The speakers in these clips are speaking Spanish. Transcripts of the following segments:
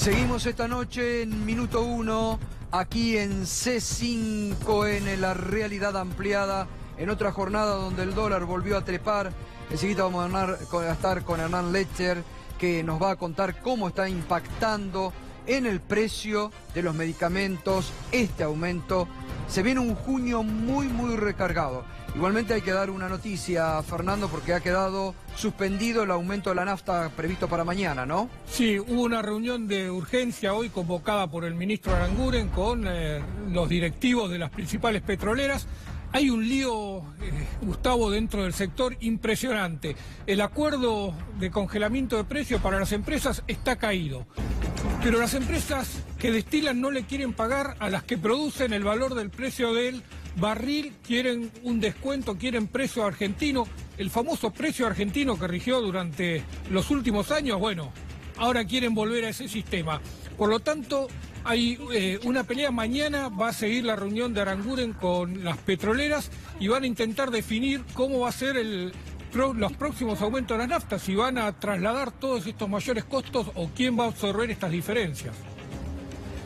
Seguimos esta noche en Minuto 1, aquí en C5, en la realidad ampliada, en otra jornada donde el dólar volvió a trepar. Enseguida vamos a estar con Hernán Lecher, que nos va a contar cómo está impactando en el precio de los medicamentos este aumento. Se viene un junio muy recargado. Igualmente hay que dar una noticia, Fernando, porque ha quedado suspendido el aumento de la nafta previsto para mañana, ¿no? Sí, hubo una reunión de urgencia hoy convocada por el ministro Aranguren con los directivos de las principales petroleras. Hay un lío, Gustavo, dentro del sector impresionante. El acuerdo de congelamiento de precios para las empresas está caído. Pero las empresas que destilan no le quieren pagar a las que producen el valor del precio del barril, quieren un descuento, quieren precio argentino, el famoso precio argentino que rigió durante los últimos años. Bueno, ahora quieren volver a ese sistema. Por lo tanto, hay una pelea. Mañana va a seguir la reunión de Aranguren con las petroleras y van a intentar definir cómo va a ser los próximos aumentos de las naftas, si van a trasladar todos estos mayores costos o quién va a absorber estas diferencias.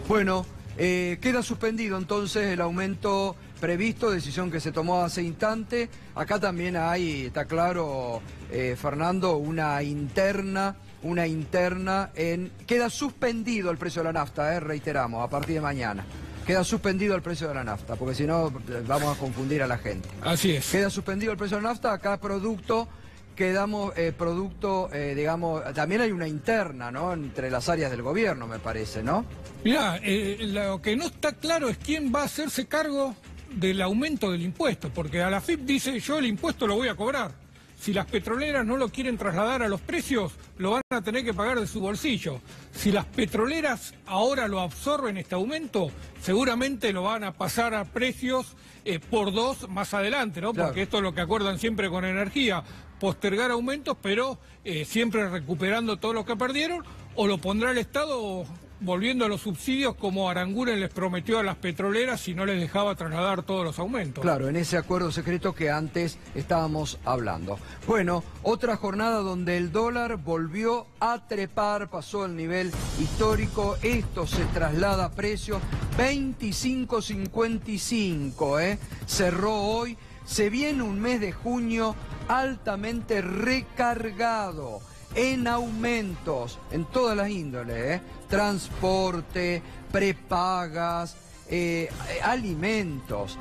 Bueno, queda suspendido entonces el aumento previsto, decisión que se tomó hace instante. Acá también hay, está claro, Fernando, una interna queda suspendido el precio de la nafta, reiteramos, a partir de mañana. Queda suspendido el precio de la nafta, porque si no vamos a confundir a la gente. Así es. Queda suspendido el precio de la nafta, acá digamos, también hay una interna, ¿no?, entre las áreas del gobierno, me parece, ¿no? Mirá, lo que no está claro es quién va a hacerse cargo del aumento del impuesto, porque a la AFIP dice, yo el impuesto lo voy a cobrar. Si las petroleras no lo quieren trasladar a los precios, lo van a tener que pagar de su bolsillo. Si las petroleras ahora lo absorben este aumento, seguramente lo van a pasar a precios por dos más adelante, ¿no? Claro. Porque esto es lo que acuerdan siempre con energía, postergar aumentos, pero siempre recuperando todo lo que perdieron, o lo pondrá el Estado volviendo a los subsidios como Aranguren les prometió a las petroleras si no les dejaba trasladar todos los aumentos. Claro, en ese acuerdo secreto que antes estábamos hablando. Bueno, otra jornada donde el dólar volvió a trepar, pasó el nivel histórico, esto se traslada a precio 25.55, cerró hoy, se viene un mes de junio altamente recargado en aumentos, en todas las índoles, transporte, prepagas, alimentos.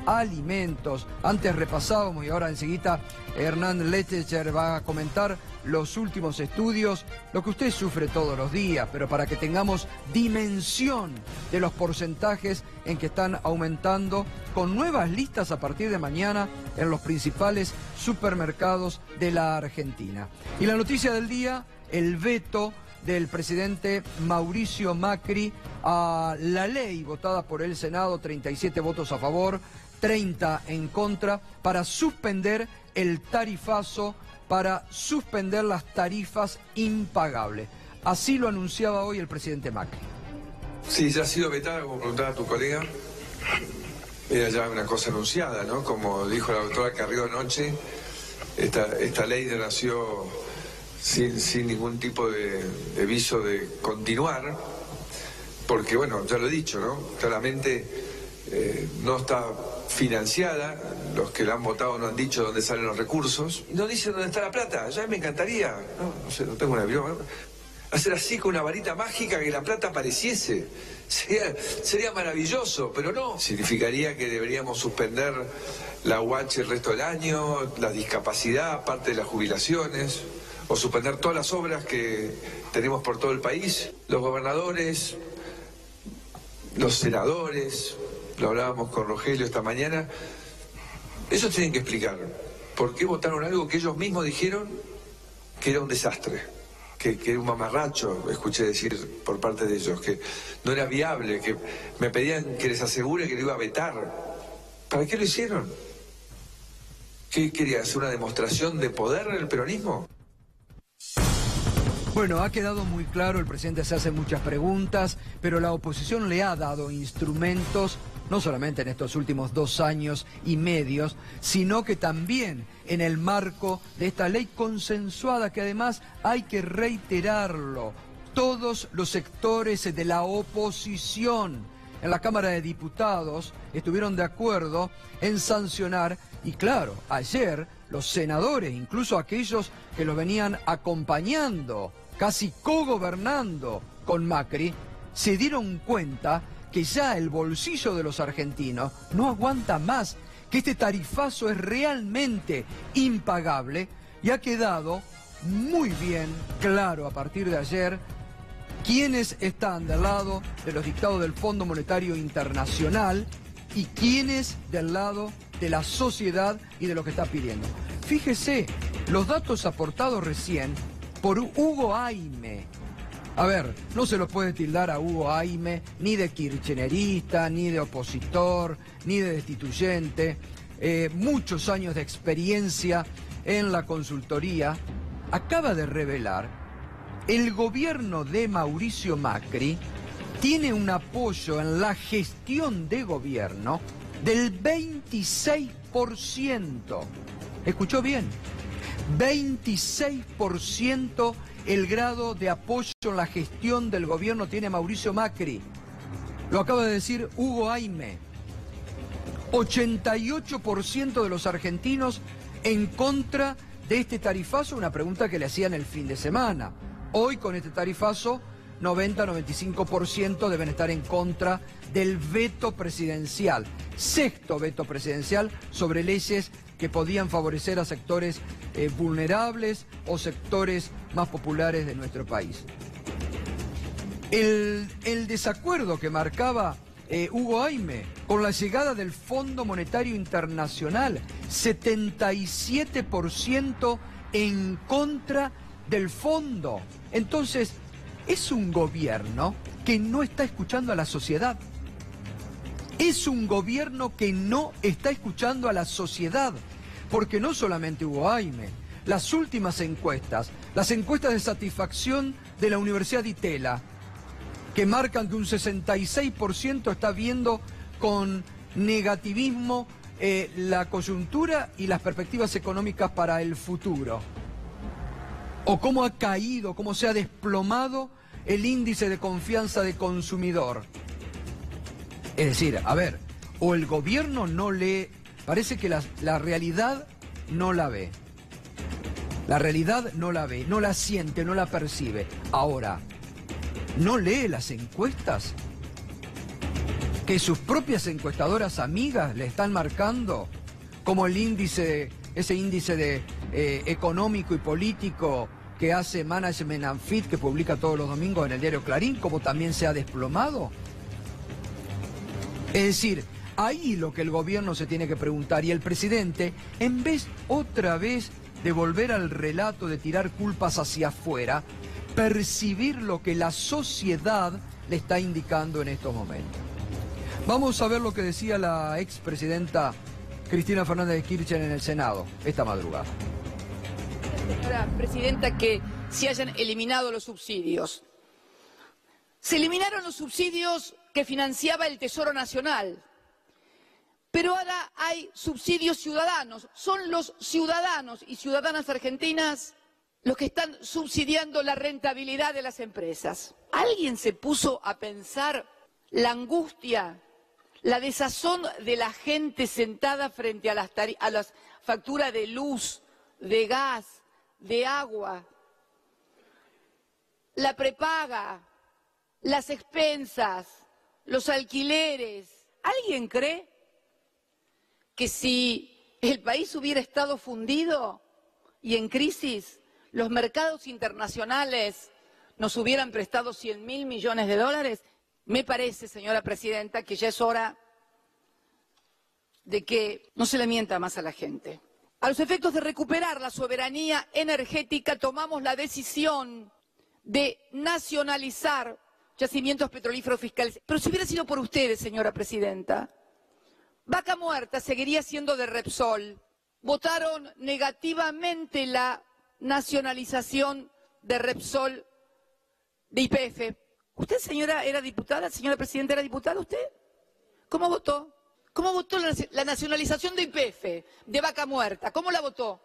Antes repasábamos y ahora enseguida Hernán Lecher va a comentar los últimos estudios, lo que usted sufre todos los días, pero para que tengamos dimensión de los porcentajes en que están aumentando, con nuevas listas a partir de mañana en los principales supermercados de la Argentina. Y la noticia del día, el veto del presidente Mauricio Macri a la ley votada por el Senado, 37 votos a favor, 30 en contra, para suspender el tarifazo, para suspender las tarifas impagables. Así lo anunciaba hoy el presidente Macri. Sí, ya ha sido vetada, como preguntaba tu colega. Era ya una cosa anunciada, ¿no? Como dijo la doctora Carrió anoche, esta ley nació sin ningún tipo de viso de continuar, porque, bueno, ya lo he dicho, ¿no? Claramente no está financiada, los que la han votado no han dicho dónde salen los recursos, y no dicen dónde está la plata. Ya me encantaría, no sé, no tengo un avión, hacer así con una varita mágica que la plata apareciese. Sería maravilloso, pero no. Significaría que deberíamos suspender la UH el resto del año, la discapacidad, parte de las jubilaciones, o suspender todas las obras que tenemos por todo el país. Los gobernadores, los senadores, lo hablábamos con Rogelio esta mañana, ellos tienen que explicar por qué votaron algo que ellos mismos dijeron que era un desastre, que era un mamarracho, escuché decir por parte de ellos, que no era viable, que me pedían que les asegure que lo iba a vetar. ¿Para qué lo hicieron? ¿Qué quería hacer, una demostración de poder el peronismo? Bueno, ha quedado muy claro, el presidente se hace muchas preguntas, pero la oposición le ha dado instrumentos, no solamente en estos últimos 2 años y medios, sino que también en el marco de esta ley consensuada, que además hay que reiterarlo, todos los sectores de la oposición en la Cámara de Diputados estuvieron de acuerdo en sancionar, y claro, ayer los senadores, incluso aquellos que lo venían acompañando, casi cogobernando con Macri, se dieron cuenta que ya el bolsillo de los argentinos no aguanta más, que este tarifazo es realmente impagable, y ha quedado muy bien claro a partir de ayer quiénes están del lado de los dictados del Fondo Monetario Internacional y quiénes del lado de la sociedad y de lo que está pidiendo. Fíjese, los datos aportados recién por Hugo Aime. A ver, no se lo puede tildar a Hugo Aime ni de kirchnerista, ni de opositor, ni de destituyente. Muchos años de experiencia en la consultoría. Acaba de revelar: el gobierno de Mauricio Macri tiene un apoyo en la gestión de gobierno del 26%. ¿Escuchó bien? 26% el grado de apoyo en la gestión del gobierno tiene Mauricio Macri. Lo acaba de decir Hugo Aime. 88% de los argentinos en contra de este tarifazo, una pregunta que le hacían el fin de semana. Hoy con este tarifazo, 90-95% deben estar en contra del veto presidencial, sexto veto presidencial sobre leyes que podían favorecer a sectores vulnerables o sectores más populares de nuestro país. El desacuerdo que marcaba Hugo Aime con la llegada del Fondo Monetario Internacional, 77% en contra del fondo. Entonces, es un gobierno que no está escuchando a la sociedad. Es un gobierno que no está escuchando a la sociedad. Porque no solamente Hugo Aime, las últimas encuestas, las encuestas de satisfacción de la Universidad de Itela, que marcan que un 66% está viendo con negativismo la coyuntura y las perspectivas económicas para el futuro. O cómo ha caído, cómo se ha desplomado el índice de confianza de consumidor. Es decir, a ver, o el gobierno no lee, parece que la realidad no la ve. La realidad no la ve, no la siente, no la percibe. Ahora, ¿no lee las encuestas que sus propias encuestadoras amigas le están marcando como el índice, ese índice de económico y político que hace Management and Fit, que publica todos los domingos en el diario Clarín, como también se ha desplomado? Es decir, ahí lo que el gobierno se tiene que preguntar, y el presidente, en vez otra vez de volver al relato de tirar culpas hacia afuera, percibir lo que la sociedad le está indicando en estos momentos. Vamos a ver lo que decía la expresidenta Cristina Fernández de Kirchner en el Senado esta madrugada. Señora presidenta, que se hayan eliminado los subsidios. Se eliminaron los subsidios que financiaba el Tesoro Nacional, pero ahora hay subsidios ciudadanos. Son los ciudadanos y ciudadanas argentinas los que están subsidiando la rentabilidad de las empresas. ¿Alguien se puso a pensar la angustia, la desazón de la gente sentada frente a las facturas de luz, de gas, de agua, la prepaga, las expensas, los alquileres? ¿Alguien cree que si el país hubiera estado fundido y en crisis, los mercados internacionales nos hubieran prestado 100.000 millones de dólares? Me parece, señora presidenta, que ya es hora de que no se le mienta más a la gente. A los efectos de recuperar la soberanía energética, tomamos la decisión de nacionalizar yacimientos petrolíferos fiscales. Pero si hubiera sido por ustedes, señora presidenta, Vaca Muerta seguiría siendo de Repsol. Votaron negativamente la nacionalización de Repsol, de YPF. ¿Usted, señora, era diputada? Señora presidenta, ¿era diputada usted? ¿Cómo votó? ¿Cómo votó la nacionalización de YPF, de Vaca Muerta? ¿Cómo la votó?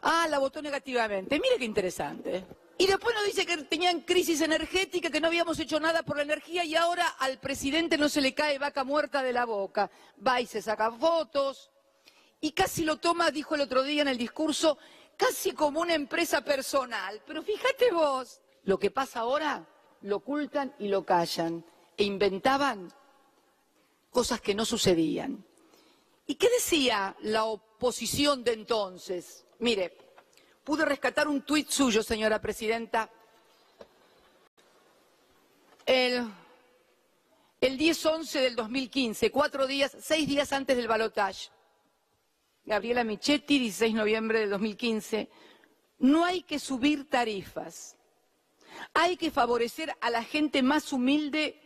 Ah, la votó negativamente. Mire qué interesante. Y después nos dice que tenían crisis energética, que no habíamos hecho nada por la energía y ahora al presidente no se le cae vaca muerta de la boca. Va y se saca fotos y casi lo toma, dijo el otro día en el discurso, casi como una empresa personal. Pero fíjate vos, lo que pasa ahora lo ocultan y lo callan e inventaban cosas que no sucedían. ¿Y qué decía la oposición de entonces? Mire, pude rescatar un tuit suyo, señora presidenta, el 10-11 del 2015, 6 días antes del balotaje. Gabriela Michetti, 16 de noviembre del 2015. No hay que subir tarifas. Hay que favorecer a la gente más humilde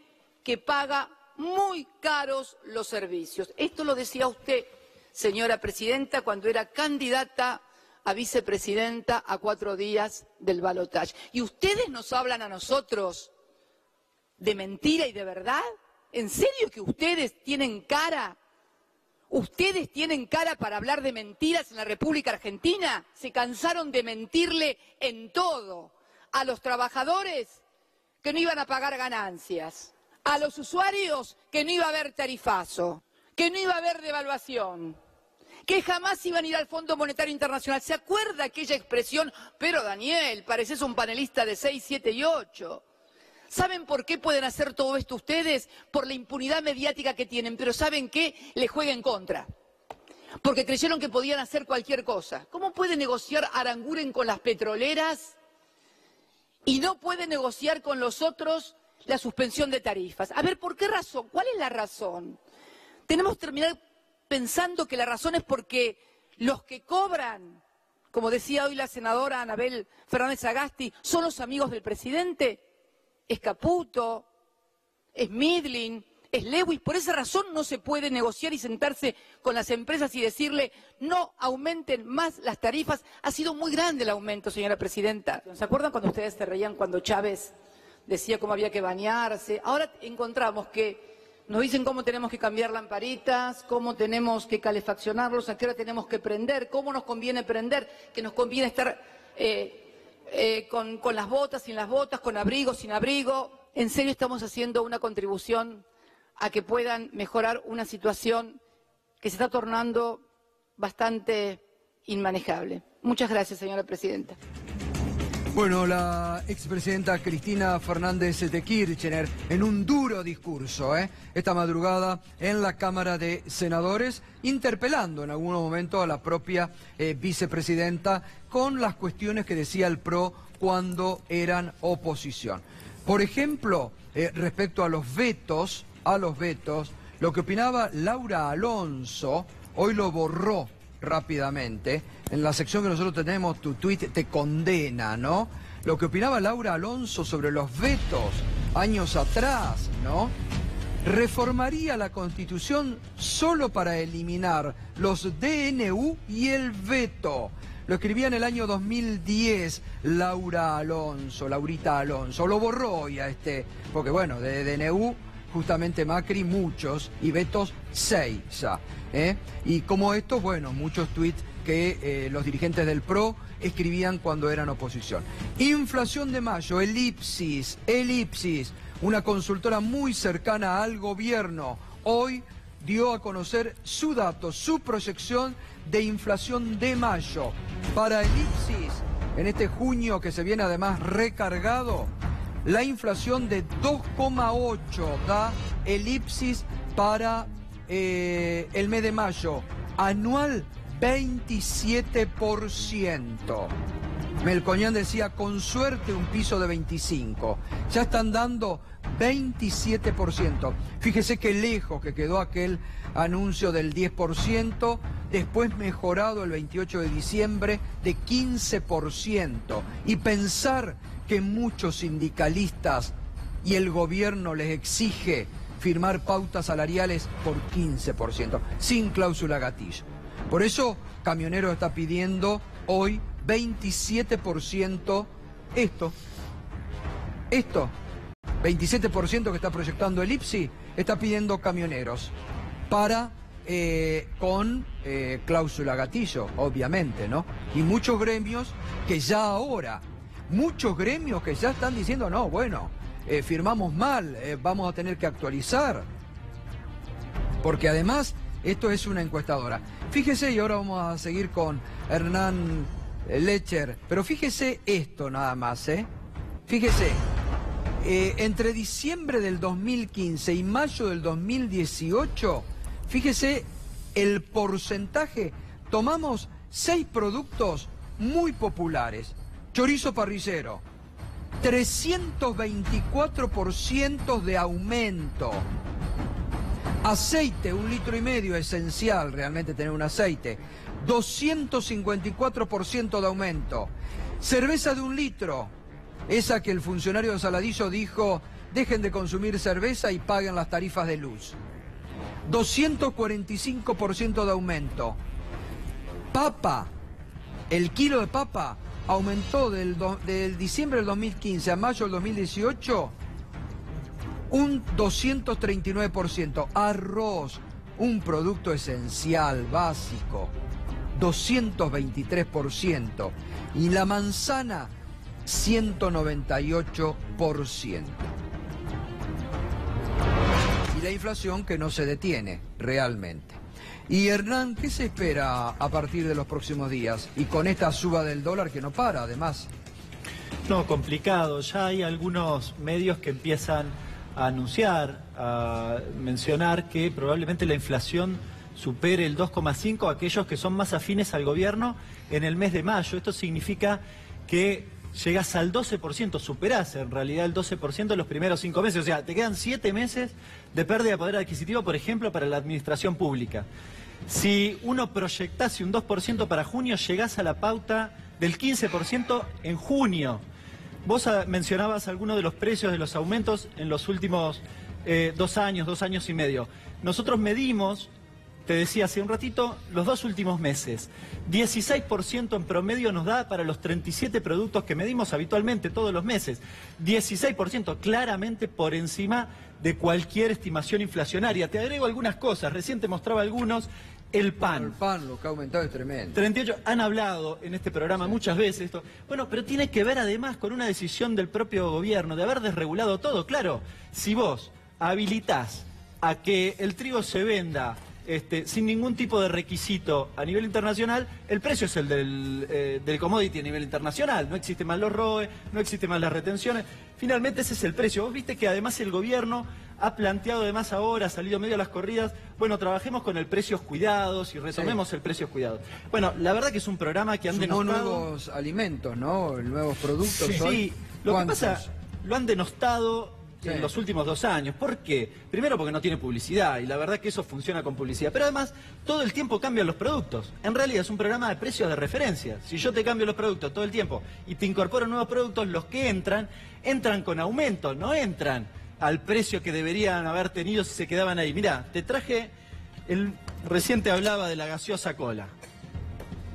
que paga muy caros los servicios. Esto lo decía usted, señora presidenta, cuando era candidata a vicepresidenta a 4 días del balotaje. ¿Y ustedes nos hablan a nosotros de mentira y de verdad? ¿En serio que ustedes tienen cara? ¿Ustedes tienen cara para hablar de mentiras en la República Argentina? Se cansaron de mentirle en todo. A los trabajadores que no iban a pagar ganancias. A los usuarios que no iba a haber tarifazo. Que no iba a haber devaluación. Que jamás iban a ir al Fondo Monetario Internacional. ¿Se acuerda aquella expresión? Pero Daniel, pareces un panelista de 6, 7 y 8. ¿Saben por qué pueden hacer todo esto ustedes? Por la impunidad mediática que tienen, pero ¿saben qué? Le juega en contra. Porque creyeron que podían hacer cualquier cosa. ¿Cómo puede negociar Aranguren con las petroleras y no puede negociar con los otros la suspensión de tarifas? A ver, ¿por qué razón? ¿Cuál es la razón? Tenemos que terminar pensando que la razón es porque los que cobran, como decía hoy la senadora Anabel Fernández Agasti, son los amigos del presidente. Es Caputo, es Midlin, es Lewis. Por esa razón no se puede negociar y sentarse con las empresas y decirle no aumenten más las tarifas. Ha sido muy grande el aumento, señora presidenta. ¿Se acuerdan cuando ustedes se reían cuando Chávez decía cómo había que bañarse? Ahora encontramos que nos dicen cómo tenemos que cambiar lamparitas, cómo tenemos que calefaccionarlos, a qué hora tenemos que prender, cómo nos conviene prender, que nos conviene estar con las botas, sin las botas, con abrigo, sin abrigo. En serio estamos haciendo una contribución a que puedan mejorar una situación que se está tornando bastante inmanejable. Muchas gracias, señora presidenta. Bueno, la expresidenta Cristina Fernández de Kirchner en un duro discurso, esta madrugada en la Cámara de Senadores, interpelando en algún momento a la propia vicepresidenta con las cuestiones que decía el PRO cuando eran oposición. Por ejemplo, respecto a los vetos, lo que opinaba Laura Alonso, hoy lo borró rápidamente. En la sección que nosotros tenemos, tu tuit te condena, ¿no? Lo que opinaba Laura Alonso sobre los vetos años atrás, ¿no? Reformaría la Constitución solo para eliminar los DNU y el veto. Lo escribía en el año 2010 Laurita Alonso. Lo borró hoy porque bueno, de DNU justamente Macri muchos y vetos 6 ya. Y como estos, bueno, muchos tuits que los dirigentes del PRO escribían cuando eran oposición. Inflación de mayo, Elipsis, una consultora muy cercana al gobierno, hoy dio a conocer su dato, su proyección de inflación de mayo. Para Elipsis, en este junio que se viene además recargado, la inflación de 2,8 da Elipsis para el mes de mayo, anual 27%. Melconian decía, con suerte un piso de 25. Ya están dando 27%. Fíjese qué lejos que quedó aquel anuncio del 10%, después mejorado el 28 de diciembre de 15%. Y pensar que muchos sindicalistas y el gobierno les exige firmar pautas salariales por 15%, sin cláusula gatillo. Por eso, Camioneros está pidiendo hoy 27%, esto, 27% que está proyectando el IPSI, está pidiendo Camioneros, para, con cláusula gatillo, obviamente, ¿no? Y muchos gremios que ya ahora muchos gremios que ya están diciendo, no, bueno, firmamos mal, vamos a tener que actualizar. Porque además, esto es una encuestadora. Fíjese, y ahora vamos a seguir con Hernán Lecher, pero fíjese esto nada más, Fíjese, entre diciembre del 2015 y mayo del 2018, fíjese el porcentaje. Tomamos 6 productos muy populares. Chorizo parrillero, 324% de aumento. Aceite, 1,5 litros, esencial realmente tener un aceite, 254% de aumento. Cerveza de 1 litro, esa que el funcionario de Saladillo dijo, dejen de consumir cerveza y paguen las tarifas de luz. 245% de aumento. Papa, el kilo de papa aumentó del diciembre del 2015 a mayo del 2018 un 239%. Arroz, un producto esencial, básico, 223%. Y la manzana, 198%. Y la inflación que no se detiene realmente. Y Hernán, ¿qué se espera a partir de los próximos días? Y con esta suba del dólar que no para, además. No, complicado. Ya hay algunos medios que empiezan a anunciar, a mencionar que probablemente la inflación supere el 2,5, aquellos que son más afines al gobierno en el mes de mayo. Esto significa que llegas al 12%, superás en realidad el 12% en los primeros 5 meses. O sea, te quedan 7 meses de pérdida de poder adquisitivo, por ejemplo, para la administración pública. Si uno proyectase un 2% para junio, llegás a la pauta del 15% en junio. Vos mencionabas algunos de los precios de los aumentos en los últimos 2 años, 2 años y medio. Nosotros medimos, te decía hace un ratito, los 2 últimos meses. 16% en promedio nos da para los 37 productos que medimos habitualmente todos los meses. 16%, claramente por encima de cualquier estimación inflacionaria. Te agrego algunas cosas, recién te mostraba algunos. El pan. El pan, lo que ha aumentado es tremendo. 38, han hablado en este programa muchas veces esto. Bueno, pero tiene que ver además con una decisión del propio gobierno de haber desregulado todo. Claro, si vos habilitás a que el trigo se venda sin ningún tipo de requisito a nivel internacional, el precio es el del commodity a nivel internacional. No existen más los ROE, no existen más las retenciones. Finalmente ese es el precio. Vos viste que además el gobierno ha planteado además ahora, ha salido medio a las corridas, bueno, trabajemos con el precios cuidados y retomemos el precios cuidados. Bueno, la verdad que es un programa que han denostado... nuevos alimentos, ¿no? Nuevos productos. Sí, lo que pasa, lo han denostado en los últimos 2 años. ¿Por qué? Primero porque no tiene publicidad, y la verdad que eso funciona con publicidad. Pero además, todo el tiempo cambian los productos. En realidad es un programa de precios de referencia. Si yo te cambio los productos todo el tiempo y te incorporo nuevos productos, los que entran con aumento, no entran al precio que deberían haber tenido si se quedaban ahí. Mirá, te traje, recién te hablaba de la gaseosa cola.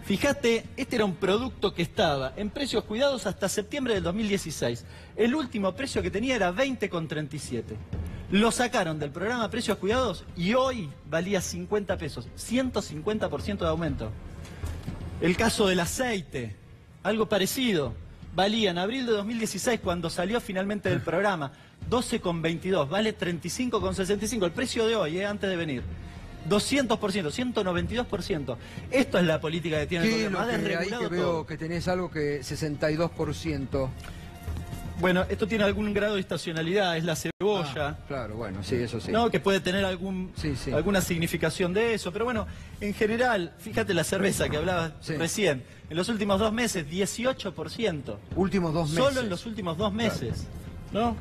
Fíjate, este era un producto que estaba en precios cuidados hasta septiembre del 2016. El último precio que tenía era 20,37. Lo sacaron del programa Precios Cuidados y hoy valía 50 pesos. 150% de aumento. El caso del aceite, algo parecido. Valía en abril de 2016, cuando salió finalmente del programa, 12,22. Vale 35,65. El precio de hoy, antes de venir. 200%, 192%. Esto es la política que tiene el gobierno. Ha desregulado ahí que veo que tenés algo que 62%. Bueno, esto tiene algún grado de estacionalidad, es la cebolla. Claro, bueno, sí, eso sí. No, que puede tener alguna significación de eso. Pero bueno, en general, fíjate la cerveza que hablabas recién. En los últimos 2 meses, 18%. Últimos 2 meses. Solo en los últimos 2 meses. Claro. ¿No?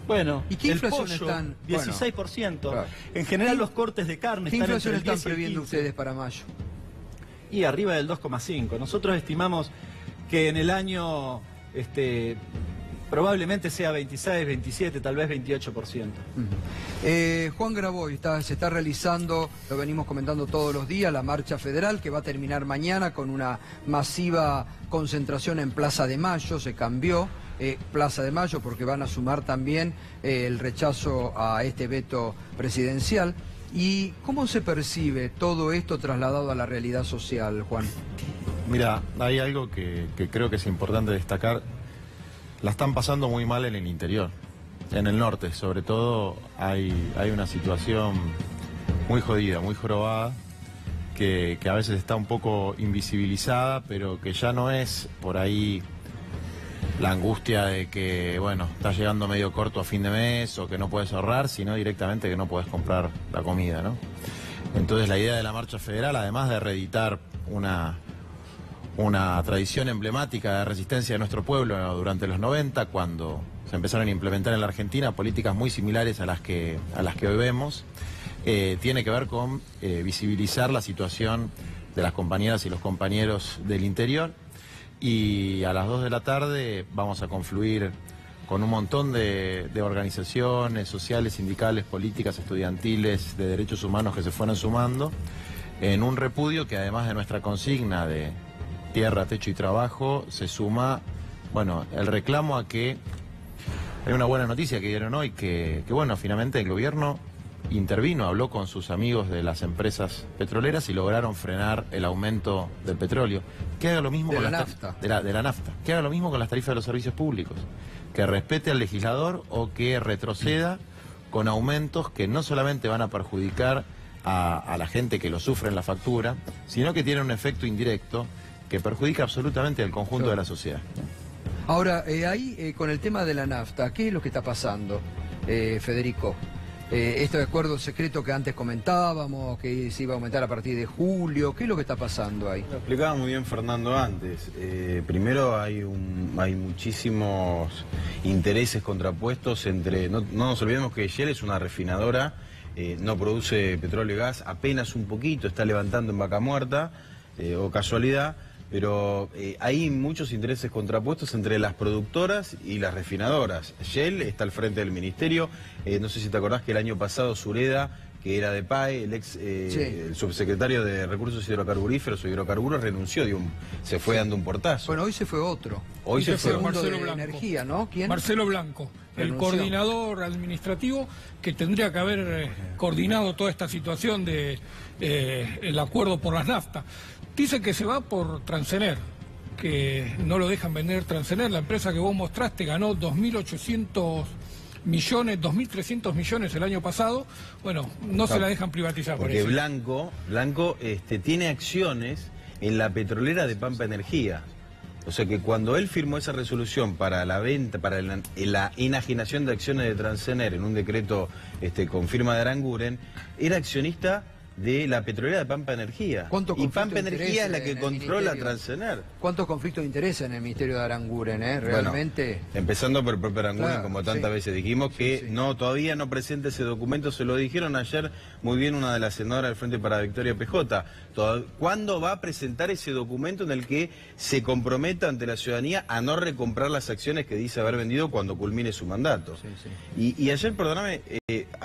Bueno, ¿y qué inflación pollo, están? 16%. Claro. En general los cortes de carne ¿Qué están inflación entre el 10 están y el previendo 15. ustedes para mayo? Y arriba del 2,5. Nosotros estimamos que en el año probablemente sea 26, 27, tal vez 28%. Juan Graboy, se está realizando, lo venimos comentando todos los días, la marcha federal que va a terminar mañana con una masiva concentración en Plaza de Mayo. Se cambió Plaza de Mayo porque van a sumar también el rechazo a este veto presidencial. ¿Y cómo se percibe todo esto trasladado a la realidad social, Juan? Mira, hay algo que creo que es importante destacar. la están pasando muy mal en el interior. En el norte, sobre todo, hay una situación muy jodida, muy jorobada, que a veces está un poco invisibilizada, pero que ya no es por ahí la angustia de que, bueno, estás llegando medio corto a fin de mes o que no puedes ahorrar, sino directamente que no puedes comprar la comida, ¿no? Entonces la idea de la marcha federal, además de reeditar una tradición emblemática de resistencia de nuestro pueblo durante los 90, cuando se empezaron a implementar en la Argentina políticas muy similares a las que hoy vemos, tiene que ver con visibilizar la situación de las compañeras y los compañeros del interior, y a las 2 de la tarde vamos a confluir con un montón de organizaciones sociales, sindicales, políticas, estudiantiles, de derechos humanos que se fueron sumando en un repudio que, además de nuestra consigna de tierra, techo y trabajo, se suma, bueno, el reclamo a que hay una buena noticia que dieron hoy, que bueno, finalmente el gobierno intervino, habló con sus amigos de las empresas petroleras y lograron frenar el aumento del petróleo. Que haga lo mismo con la nafta. De la nafta. Que haga lo mismo con las tarifas de los servicios públicos. Que respete al legislador o que retroceda con aumentos que no solamente van a perjudicar a la gente que lo sufre en la factura, sino que tienen un efecto indirecto que perjudica absolutamente al conjunto de la sociedad. Ahora, ahí con el tema de la nafta, ¿qué es lo que está pasando, Federico? Este acuerdo secreto que antes comentábamos, que se iba a aumentar a partir de julio, ¿qué es lo que está pasando ahí? Lo explicaba muy bien Fernando antes. Primero hay muchísimos intereses contrapuestos entre... No nos olvidemos que Shell es una refinadora, no produce petróleo y gas, apenas un poquito, está levantando en Vaca Muerta, o casualidad, pero hay muchos intereses contrapuestos entre las productoras y las refinadoras. Shell está al frente del ministerio, no sé si te acordás que el año pasado Sureda, que era de PAE, el subsecretario de Recursos Hidrocarburíferos o Hidrocarburos, renunció, se fue dando un portazo. Bueno, hoy se fue otro. Hoy se fue Marcelo Blanco. Energía, ¿no? ¿Quién? Marcelo Blanco, el coordinador administrativo que tendría que haber coordinado toda esta situación de el acuerdo por las naftas. Dice que se va por Transener, que no lo dejan vender Transener. La empresa que vos mostraste ganó 2.800 millones, 2.300 millones el año pasado. Bueno, no se la dejan privatizar. Porque Blanco tiene acciones en la petrolera de Pampa Energía. O sea que cuando él firmó esa resolución para la venta, para la enajenación de acciones de Transener en un decreto con firma de Aranguren, era accionista de la petrolera de Pampa Energía. Y Pampa Energía es la que controla Transener. ¿Cuántos conflictos de interés en el Ministerio de Aranguren, realmente? Bueno, empezando por el propio Aranguren, claro, como tantas veces dijimos, que todavía no presenta ese documento. Se lo dijeron ayer muy bien una de las senadoras del Frente para Victoria PJ. ¿Cuándo va a presentar ese documento en el que se comprometa ante la ciudadanía a no recomprar las acciones que dice haber vendido cuando culmine su mandato? Y ayer, perdóname,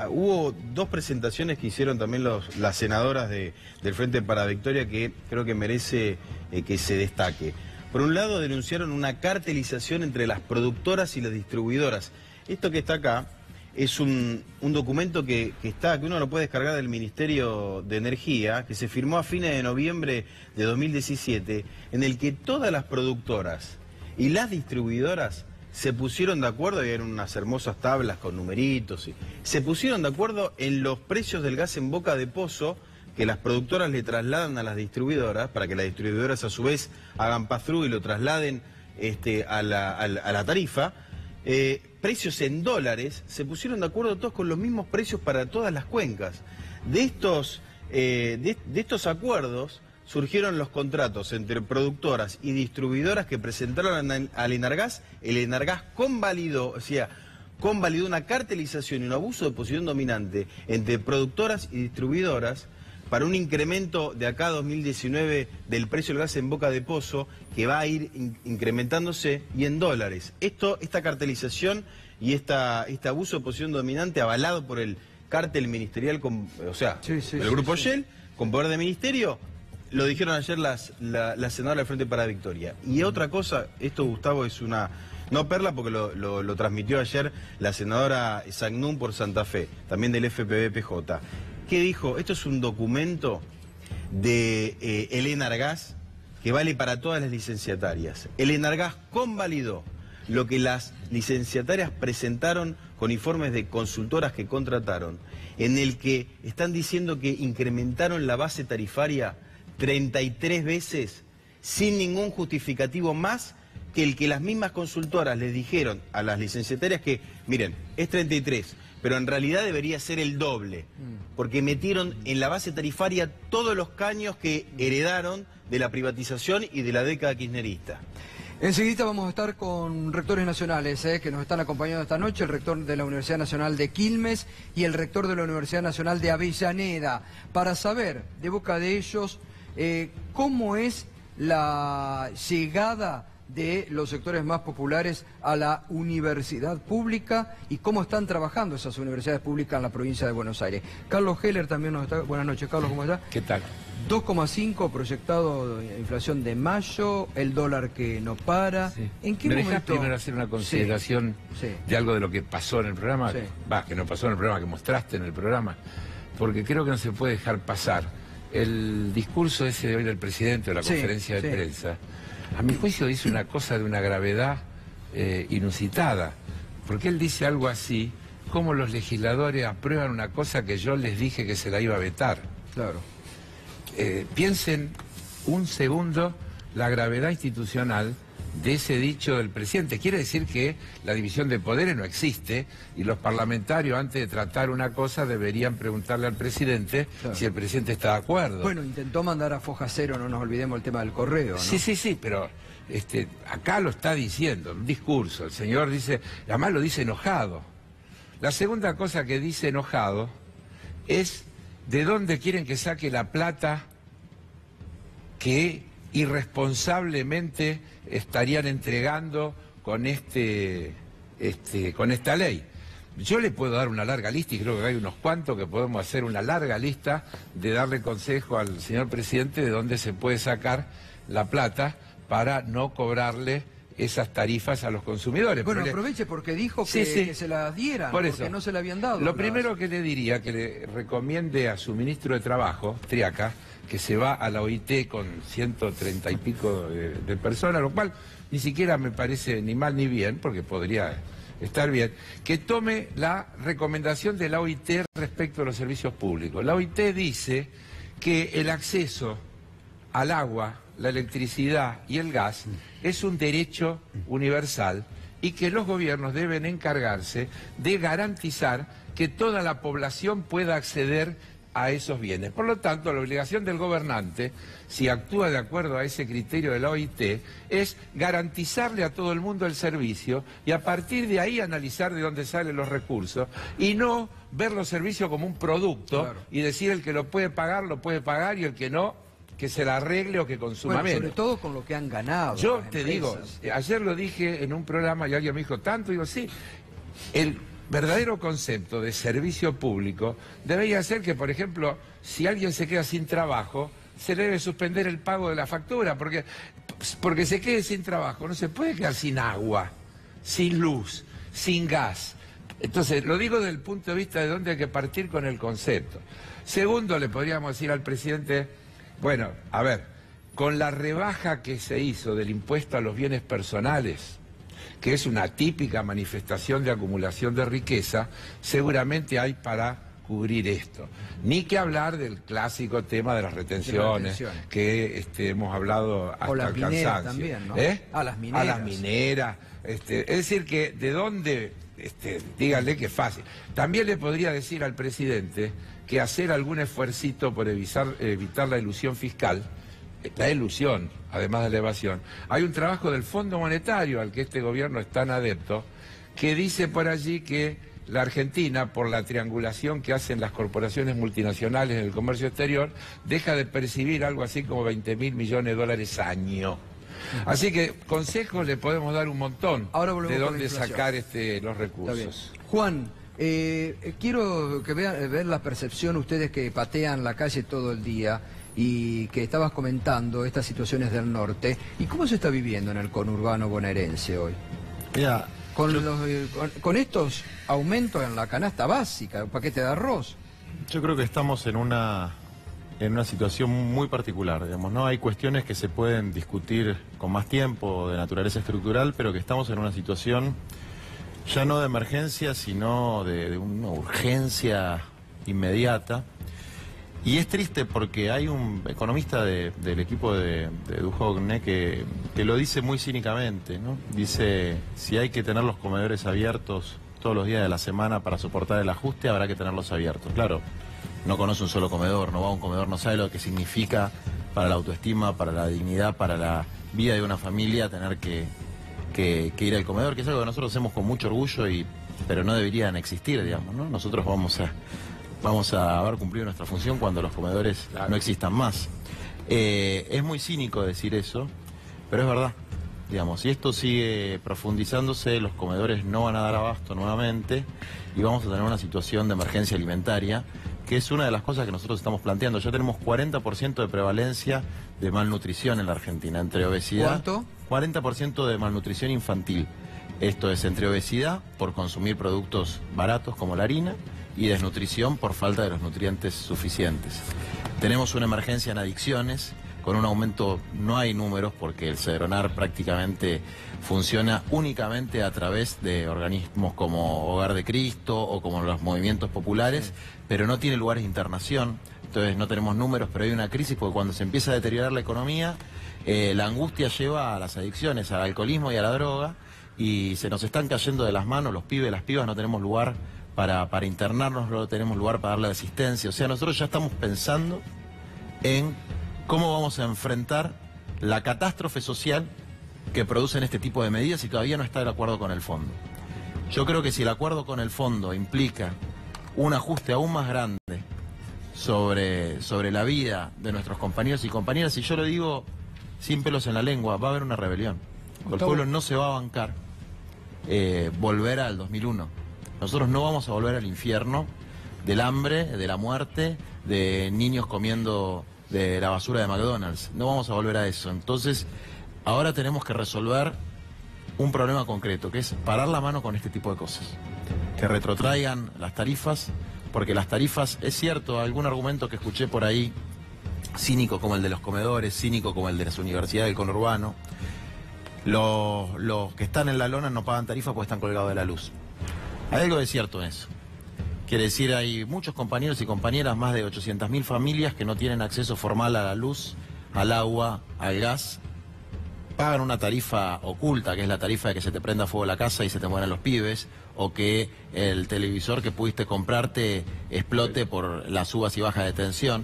hubo dos presentaciones que hicieron también las senadoras del Frente para Victoria que creo que merece que se destaque. Por un lado, denunciaron una cartelización entre las productoras y las distribuidoras. Esto que está acá es un documento que uno lo puede descargar del Ministerio de Energía, que se firmó a fines de noviembre de 2017, en el que todas las productoras y las distribuidoras se pusieron de acuerdo, había unas hermosas tablas con numeritos, se pusieron de acuerdo en los precios del gas en boca de pozo que las productoras le trasladan a las distribuidoras, para que las distribuidoras a su vez hagan pass-through y lo trasladen a la tarifa. Precios en dólares, se pusieron de acuerdo todos con los mismos precios para todas las cuencas. De estos acuerdos surgieron los contratos entre productoras y distribuidoras que presentaron al Enargas. El Enargas convalidó una cartelización y un abuso de posición dominante entre productoras y distribuidoras para un incremento de acá a 2019 del precio del gas en boca de pozo, que va a ir incrementándose, y en dólares. Esta cartelización y este abuso de posición dominante avalado por el cártel ministerial, el grupo Shell, con poder de ministerio, lo dijeron ayer las senadoras del Frente para Victoria. Y otra cosa, esto, Gustavo, es una... no perla, porque lo transmitió ayer la senadora Sagnún por Santa Fe, también del FPV-PJ. ¿Qué dijo? Esto es un documento de el Enargas que vale para todas las licenciatarias. El Enargas convalidó lo que las licenciatarias presentaron con informes de consultoras que contrataron, en el que están diciendo que incrementaron la base tarifaria 33 veces sin ningún justificativo más que el que las mismas consultoras les dijeron a las licenciatarias que, miren, es 33, pero en realidad debería ser el doble, porque metieron en la base tarifaria todos los caños que heredaron de la privatización y de la década kirchnerista. Enseguida vamos a estar con rectores nacionales que nos están acompañando esta noche, el rector de la Universidad Nacional de Quilmes y el rector de la Universidad Nacional de Avellaneda, para saber de boca de ellos cómo es la llegada de los sectores más populares a la universidad pública y cómo están trabajando esas universidades públicas en la provincia de Buenos Aires. Carlos Heller también nos está... Buenas noches, Carlos, ¿cómo está? ¿Qué tal? 2,5 proyectado de inflación de mayo, el dólar que no para. Sí. ¿En qué ¿Me momento? dejás primero hacer una consideración de algo de lo que pasó en el programa? Sí. Que no pasó en el programa, que mostraste en el programa. Porque creo que no se puede dejar pasar el discurso ese de hoy del presidente de la conferencia de prensa. A mi juicio dice una cosa de una gravedad inusitada. Porque él dice algo así, como los legisladores aprueban una cosa que yo les dije que se la iba a vetar. Claro. Piensen un segundo la gravedad institucional de ese dicho del presidente. Quiere decir que la división de poderes no existe y los parlamentarios, antes de tratar una cosa, deberían preguntarle al presidente si el presidente está de acuerdo. Bueno, intentó mandar a foja cero, no nos olvidemos el tema del correo, ¿no? Sí, pero acá lo está diciendo, un discurso. El señor dice, además lo dice enojado. La segunda cosa que dice enojado es de dónde quieren que saque la plata que irresponsablemente estarían entregando con con esta ley. Yo le puedo dar una larga lista y creo que hay unos cuantos que podemos hacer una larga lista de darle consejo al señor presidente de dónde se puede sacar la plata para no cobrarle esas tarifas a los consumidores. Bueno, aproveche porque dijo que se las dieran, porque no se le habían dado. Lo primero que le diría, que le recomiende a su ministro de Trabajo, Triaca, que se va a la OIT con 130 y pico de personas, lo cual ni siquiera me parece ni mal ni bien, porque podría estar bien, que tome la recomendación de la OIT respecto a los servicios públicos. La OIT dice que el acceso al agua, la electricidad y el gas es un derecho universal y que los gobiernos deben encargarse de garantizar que toda la población pueda acceder a esos bienes. Por lo tanto, la obligación del gobernante, si actúa de acuerdo a ese criterio de la OIT, es garantizarle a todo el mundo el servicio y a partir de ahí analizar de dónde salen los recursos y no ver los servicios como un producto y decir el que lo puede pagar y el que no, que se la arregle o que consuma menos. Sobre todo con lo que han ganado. Yo te digo, ayer lo dije en un programa y alguien me dijo tanto, digo, sí, el verdadero concepto de servicio público debería ser que, por ejemplo, si alguien se queda sin trabajo, se le debe suspender el pago de la factura, porque se quede sin trabajo, no se puede quedar sin agua, sin luz, sin gas. Entonces, lo digo desde el punto de vista de dónde hay que partir con el concepto. Segundo, le podríamos decir al presidente, bueno, a ver, con la rebaja que se hizo del impuesto a los bienes personales, que es una típica manifestación de acumulación de riqueza, seguramente hay para cubrir esto. Ni que hablar del clásico tema de las retenciones, que hemos hablado hasta el cansancio. También, ¿no? A las mineras. A las mineras. Es decir, que de dónde, díganle que es fácil. También le podría decir al presidente que hacer algún esfuercito por evitar la ilusión fiscal, la ilusión, además de la evasión. Hay un trabajo del Fondo Monetario al que este gobierno es tan adepto, que dice por allí que la Argentina, por la triangulación que hacen las corporaciones multinacionales en el comercio exterior, deja de percibir algo así como 20.000 millones de dólares año. Así que consejos le podemos dar un montón de dónde sacar los recursos. Juan, quiero que ver la percepción, ustedes que patean la calle todo el día y que estabas comentando estas situaciones del norte, ¿y cómo se está viviendo en el conurbano bonaerense hoy? Mira, con estos aumentos en la canasta básica, un paquete de arroz. Yo creo que estamos en una en una situación muy particular, digamos, ¿no? Hay cuestiones que se pueden discutir con más tiempo de naturaleza estructural, pero que estamos en una situación ya no de emergencia, sino de una urgencia inmediata. Y es triste porque hay un economista del equipo de Duhovne que lo dice muy cínicamente, ¿no? Dice, si hay que tener los comedores abiertos todos los días de la semana para soportar el ajuste, habrá que tenerlos abiertos. Claro, no conoce un solo comedor, no va a un comedor, no sabe lo que significa para la autoestima, para la dignidad, para la vida de una familia tener que ir al comedor, que es algo que nosotros hacemos con mucho orgullo, pero no deberían existir, digamos, ¿no? Nosotros vamos a haber cumplido nuestra función cuando los comedores no existan más. Es muy cínico decir eso, pero es verdad. Digamos, si esto sigue profundizándose, los comedores no van a dar abasto nuevamente y vamos a tener una situación de emergencia alimentaria, que es una de las cosas que nosotros estamos planteando. Ya tenemos 40% de prevalencia de malnutrición en la Argentina, entre obesidad... ¿Cuánto? 40% de malnutrición infantil. Esto es entre obesidad por consumir productos baratos como la harina y desnutrición por falta de los nutrientes suficientes. Tenemos una emergencia en adicciones, con un aumento, no hay números porque el Cedronar prácticamente funciona únicamente a través de organismos como Hogar de Cristo o como los movimientos populares, pero no tiene lugares de internación, entonces no tenemos números, pero hay una crisis porque cuando se empieza a deteriorar la economía, la angustia lleva a las adicciones, al alcoholismo y a la droga, y se nos están cayendo de las manos los pibes, las pibas, no tenemos lugar para internarnos, no tenemos lugar para darle asistencia. O sea, nosotros ya estamos pensando en cómo vamos a enfrentar la catástrofe social que producen este tipo de medidas y todavía no está el acuerdo con el fondo. Yo creo que si el acuerdo con el fondo implica un ajuste aún más grande sobre la vida de nuestros compañeros y compañeras, y yo lo digo sin pelos en la lengua, va a haber una rebelión. El pueblo no se va a bancar volver al 2001. Nosotros no vamos a volver al infierno del hambre, de la muerte, de niños comiendo de la basura de McDonald's. No vamos a volver a eso. Entonces, ahora tenemos que resolver un problema concreto, que es parar la mano con este tipo de cosas. Que retrotraigan las tarifas, porque las tarifas, es cierto, algún argumento que escuché por ahí, cínico como el de los comedores, cínico como el de las universidades del conurbano, los que están en la lona no pagan tarifa porque están colgados de la luz. Hay algo de cierto en eso. Quiere decir, hay muchos compañeros y compañeras, más de 800.000 familias que no tienen acceso formal a la luz, al agua, al gas. Pagan una tarifa oculta, que es la tarifa de que se te prenda fuego la casa y se te mueran los pibes, o que el televisor que pudiste comprarte explote por las subas y bajas de tensión.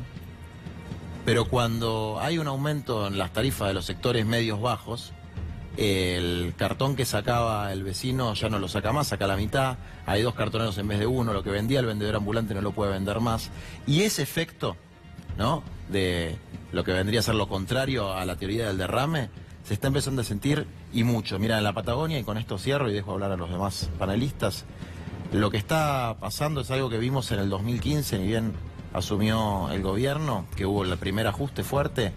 Pero cuando hay un aumento en las tarifas de los sectores medios bajos, el cartón que sacaba el vecino ya no lo saca más, saca la mitad, hay 2 cartoneros en vez de 1, lo que vendía el vendedor ambulante no lo puede vender más. Y ese efecto, ¿no?, de lo que vendría a ser lo contrario a la teoría del derrame, se está empezando a sentir y mucho. Mira, en la Patagonia, y con esto cierro y dejo hablar a los demás panelistas, lo que está pasando es algo que vimos en el 2015, ni bien asumió el gobierno, que hubo el primer ajuste fuerte.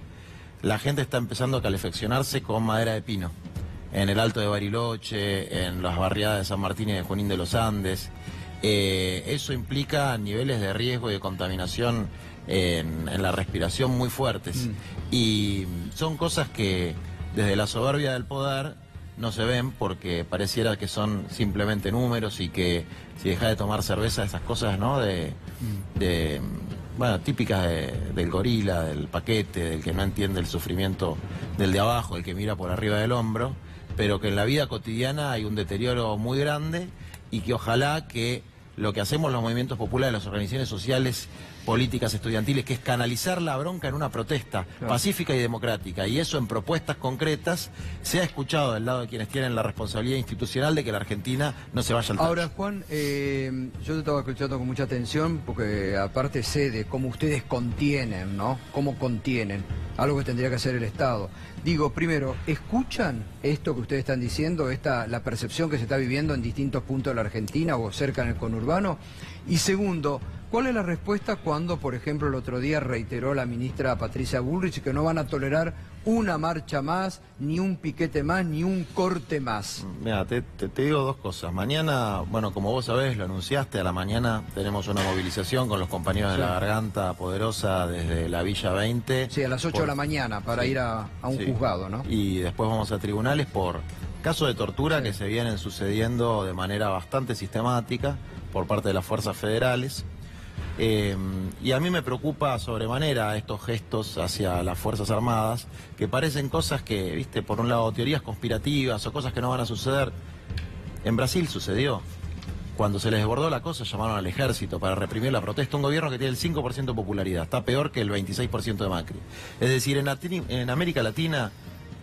La gente está empezando a calefaccionarse con madera de pino, en el Alto de Bariloche, en las barriadas de San Martín y de Junín de los Andes. Eso implica niveles de riesgo y de contaminación en la respiración muy fuertes. Y son cosas que desde la soberbia del poder no se ven porque pareciera que son simplemente números y que si dejas de tomar cerveza, esas cosas, ¿no?, bueno, típicas del gorila, del paquete, del que no entiende el sufrimiento del de abajo, el que mira por arriba del hombro, pero que en la vida cotidiana hay un deterioro muy grande y que ojalá que lo que hacemos los movimientos populares, las organizaciones sociales, políticas estudiantiles, que es canalizar la bronca en una protesta pacífica y democrática, y eso en propuestas concretas, sea escuchado del lado de quienes tienen la responsabilidad institucional de que la Argentina no se vaya al tacho. Ahora, Juan, yo te estaba escuchando con mucha atención, porque aparte sé de cómo ustedes contienen, ¿no?, cómo contienen algo que tendría que hacer el Estado. Digo, primero, ¿escuchan esto que ustedes están diciendo, la percepción que se está viviendo en distintos puntos de la Argentina o cerca en el conurbano? Y segundo, ¿Cuál es la respuesta cuando, por ejemplo, el otro día reiteró la ministra Patricia Bullrich que no van a tolerar una marcha más, ni un piquete más, ni un corte más? Mira, te digo dos cosas. Mañana, bueno, como vos sabés, lo anunciaste, a la mañana tenemos una movilización con los compañeros de la Garganta Poderosa desde la Villa 20. Sí, a las 8 de la mañana para ir a un juzgado, ¿no? Y después vamos a tribunales por casos de tortura que se vienen sucediendo de manera bastante sistemática por parte de las fuerzas federales. Y a mí me preocupa sobremanera estos gestos hacia las Fuerzas Armadas, que parecen cosas que, viste, por un lado teorías conspirativas o cosas que no van a suceder. En Brasil sucedió. Cuando se les desbordó la cosa, llamaron al ejército para reprimir la protesta. Un gobierno que tiene el 5% de popularidad, está peor que el 26% de Macri. Es decir, en América Latina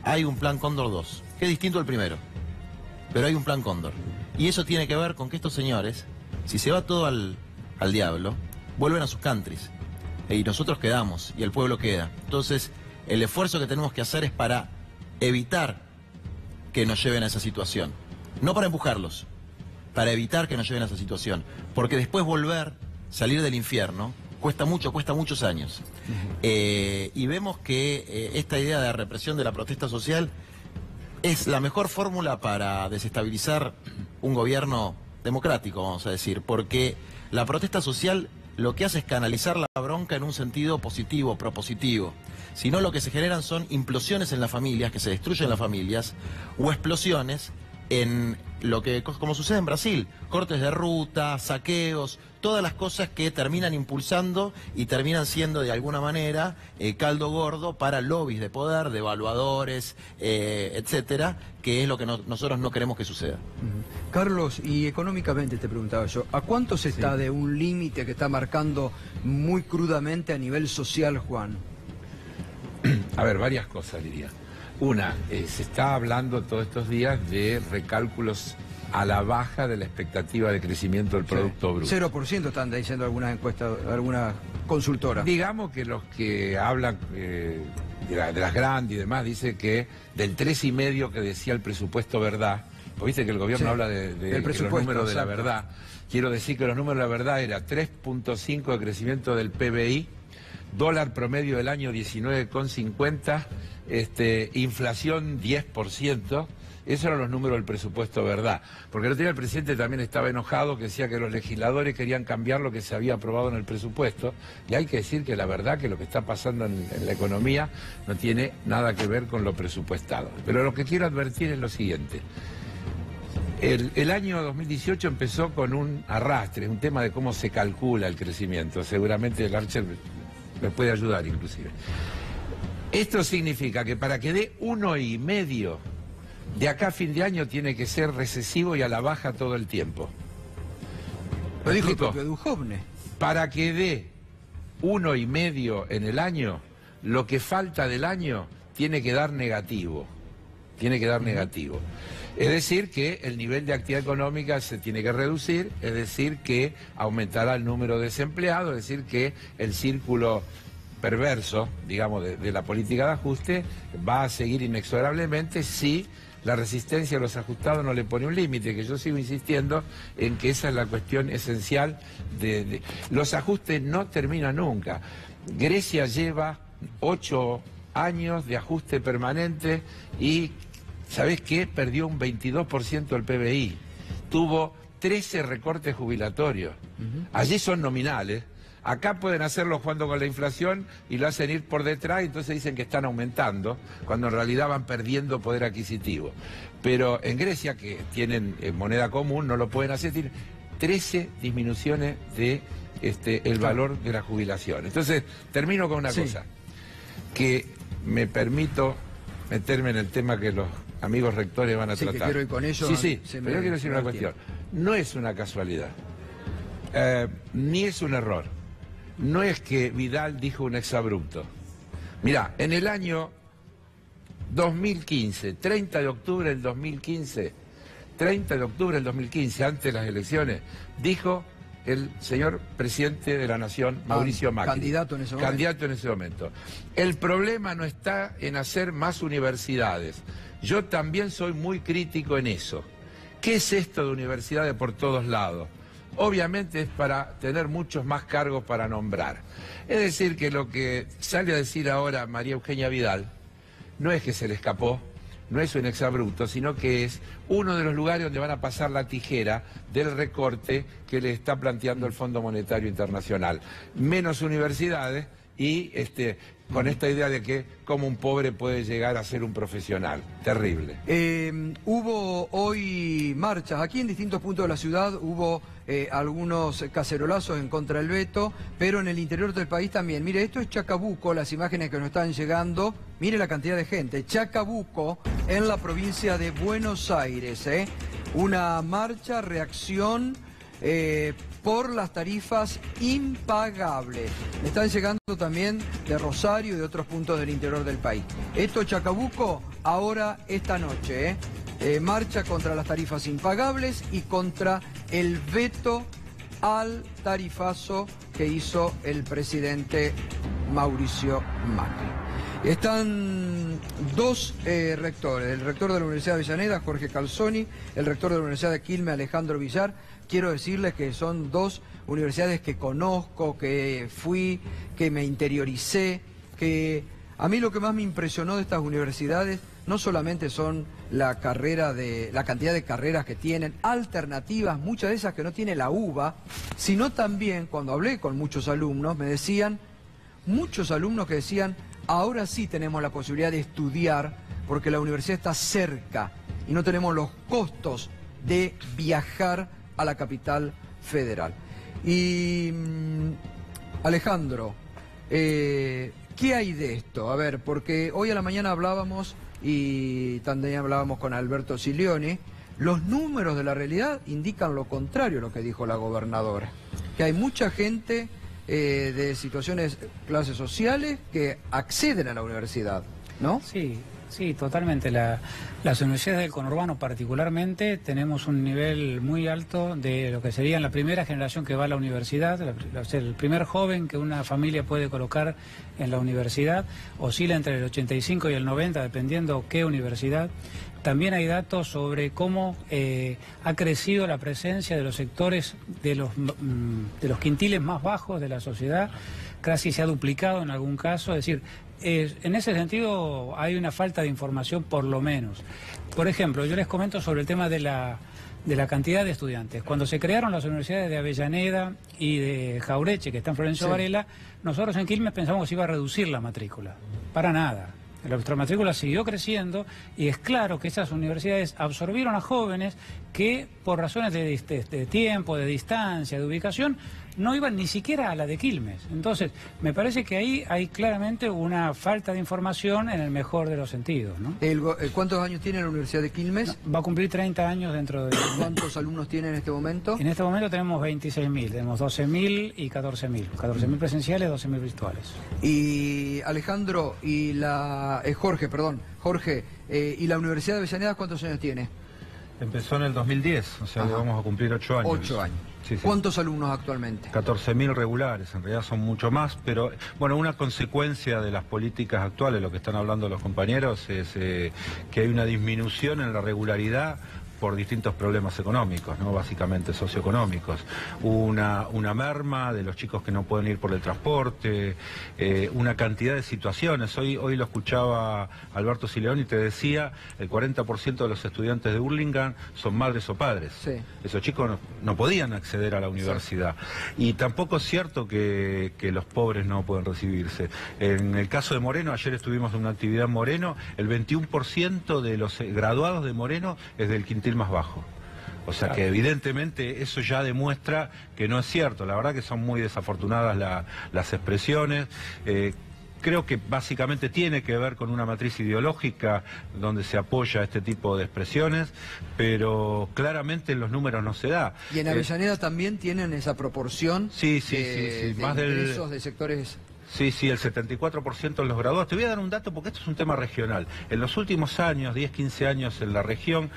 hay un plan Cóndor 2, que es distinto al primero, pero hay un plan Cóndor. Y eso tiene que ver con que estos señores, si se va todo al diablo, vuelven a sus countries. Y nosotros quedamos, y el pueblo queda. Entonces, el esfuerzo que tenemos que hacer es para evitar que nos lleven a esa situación. No para empujarlos, para evitar que nos lleven a esa situación. Porque después volver, salir del infierno, cuesta muchos años. Y vemos que esta idea de represión de la protesta social es la mejor fórmula para desestabilizar un gobierno democrático, vamos a decir, porque la protesta social lo que hace es canalizar la bronca en un sentido positivo, propositivo. Si no, lo que se generan son implosiones en las familias, que se destruyen las familias, o explosiones en lo que, como sucede en Brasil, cortes de ruta, saqueos, todas las cosas que terminan impulsando y terminan siendo de alguna manera caldo gordo para lobbies de poder, devaluadores, etcétera, que es lo que nosotros no queremos que suceda. Carlos, y económicamente te preguntaba yo, ¿a cuánto se está de un límite que está marcando muy crudamente a nivel social, Juan? A ver, varias cosas diría. Una, se está hablando todos estos días de recálculos a la baja de la expectativa de crecimiento del Producto Bruto. 0% están diciendo algunas encuestas, algunas consultoras. Digamos que los que hablan de las grandes y demás dicen que del 3,5 que decía el presupuesto verdad, porque viste que el gobierno habla de los números de la verdad. Quiero decir que los números de la verdad era 3,5 de crecimiento del PBI, dólar promedio del año 19,50, inflación 10%, esos eran los números del presupuesto verdad. Porque el otro día el presidente también estaba enojado, que decía que los legisladores querían cambiar lo que se había aprobado en el presupuesto, y hay que decir que la verdad que lo que está pasando en la economía no tiene nada que ver con lo presupuestado. Pero lo que quiero advertir es lo siguiente. El año 2018 empezó con un arrastre, un tema de cómo se calcula el crecimiento. Seguramente el Archer me puede ayudar inclusive. Esto significa que para que dé 1,5, de acá a fin de año tiene que ser recesivo y a la baja todo el tiempo. Lo dijo el propio Duhovne. Para que dé 1,5 en el año, lo que falta del año tiene que dar negativo. Tiene que dar negativo. Es decir, que el nivel de actividad económica se tiene que reducir, es decir, que aumentará el número de desempleados, es decir, que el círculo perverso, digamos, de la política de ajuste va a seguir inexorablemente si la resistencia a los ajustados no le pone un límite, que yo sigo insistiendo en que esa es la cuestión esencial de los ajustes no terminan nunca. Grecia lleva 8 años de ajuste permanente y ¿sabés qué? Perdió un 22% del PBI. Tuvo 13 recortes jubilatorios. Allí son nominales. Acá pueden hacerlo jugando con la inflación y lo hacen ir por detrás y entonces dicen que están aumentando, cuando en realidad van perdiendo poder adquisitivo. Pero en Grecia, que tienen moneda común, no lo pueden hacer. Tienen 13 disminuciones de el valor de la jubilación. Entonces, termino con una cosa. Que me permito meterme en el tema que los amigos rectores van a tratar. Que quiero ir con ellos. Pero yo quiero decir una cuestión. No es una casualidad, ni es un error. No es que Vidal dijo un exabrupto. Mirá, en el año 2015, 30 de octubre del 2015, antes de las elecciones, dijo el señor presidente de la Nación, Mauricio Macri. Candidato en ese momento. Candidato en ese momento. El problema no está en hacer más universidades. Yo también soy muy crítico en eso. ¿Qué es esto de universidades por todos lados? obviamente es para tener muchos más cargos para nombrar. Es decir, que lo que sale a decir ahora María Eugenia Vidal no es que se le escapó, no es un exabrupto, sino que es uno de los lugares donde van a pasar la tijera del recorte que le está planteando el Fondo Monetario Internacional. Menos universidades y con esta idea de que como un pobre puede llegar a ser un profesional. Terrible. Hubo hoy marchas. Aquí en distintos puntos de la ciudad hubo algunos cacerolazos en contra del veto, pero en el interior del país también. Mire, esto es Chacabuco, las imágenes que nos están llegando. Mire la cantidad de gente. Chacabuco, en la provincia de Buenos Aires. Una marcha, reacción por las tarifas impagables. Me están llegando también de Rosario y de otros puntos del interior del país. Esto Chacabuco, ahora esta noche, marcha contra las tarifas impagables y contra el veto al tarifazo que hizo el presidente Mauricio Macri. Están dos rectores, el rector de la Universidad de Avellaneda, Jorge Calzoni, el rector de la Universidad de Quilmes, Alejandro Villar. Quiero decirles que son dos universidades que conozco, que fui, que me interioricé, que a mí lo que más me impresionó de estas universidades no solamente son la cantidad de carreras que tienen, alternativas, muchas de esas que no tiene la UBA, sino también, cuando hablé con muchos alumnos, me decían, muchos alumnos que decían, ahora sí tenemos la posibilidad de estudiar porque la universidad está cerca y no tenemos los costos de viajar a la capital federal. Y Alejandro, ¿qué hay de esto? A ver, porque hoy a la mañana hablábamos y también hablábamos con Alberto Silioni, los números de la realidad indican lo contrario a lo que dijo la gobernadora, que hay mucha gente de situaciones, clases sociales, que acceden a la universidad, ¿no? Sí. Sí, totalmente. Las universidades del conurbano particularmente tenemos un nivel muy alto de lo que sería la primera generación que va a la universidad, el primer joven que una familia puede colocar en la universidad, oscila entre el 85 y el 90, dependiendo qué universidad. También hay datos sobre cómo ha crecido la presencia de los sectores de los quintiles más bajos de la sociedad, casi se ha duplicado en algún caso, es decir, en ese sentido hay una falta de información por lo menos. Por ejemplo, yo les comento sobre el tema de la cantidad de estudiantes. Cuando se crearon las universidades de Avellaneda y de Jaureche, que está en Florencio Varela, nosotros en Quilmes pensamos que se iba a reducir la matrícula. Para nada. Nuestra matrícula siguió creciendo y es claro que esas universidades absorbieron a jóvenes que por razones de tiempo, de distancia, de ubicación, no iban ni siquiera a la de Quilmes. Entonces, me parece que ahí hay claramente una falta de información en el mejor de los sentidos, ¿no? ¿Cuántos años tiene la Universidad de Quilmes? No, va a cumplir 30 años dentro de... ¿Cuántos alumnos tiene en este momento? En este momento tenemos 26.000, tenemos 12.000 y 14.000. 14.000 presenciales, 12.000 virtuales. Y Alejandro, y Jorge, ¿y la Universidad de Avellaneda cuántos años tiene? Empezó en el 2010, o sea, le vamos a cumplir 8 años. 8 años. Sí, sí. ¿Cuántos alumnos actualmente? 14.000 regulares, en realidad son mucho más, pero bueno, una consecuencia de las políticas actuales, lo que están hablando los compañeros, es que hay una disminución en la regularidad por distintos problemas económicos, ¿no? Básicamente socioeconómicos. Una merma de los chicos que no pueden ir por el transporte, una cantidad de situaciones. Hoy lo escuchaba Alberto Silioni y te decía, el 40% de los estudiantes de Hurlingham son madres o padres. Sí. Esos chicos no podían acceder a la universidad. Sí. Y tampoco es cierto que los pobres no pueden recibirse. En el caso de Moreno, ayer estuvimos en una actividad en Moreno, el 21% de los graduados de Moreno es del quintil más bajo. O sea que evidentemente eso ya demuestra que no es cierto. La verdad que son muy desafortunadas las expresiones. Creo que básicamente tiene que ver con una matriz ideológica donde se apoya este tipo de expresiones, pero claramente en los números no se da. ¿Y en Avellaneda también tienen esa proporción? Sí. Más de sectores... Sí, el 74% de los graduados. Te voy a dar un dato porque esto es un tema regional. En los últimos años, 10, 15 años en la región,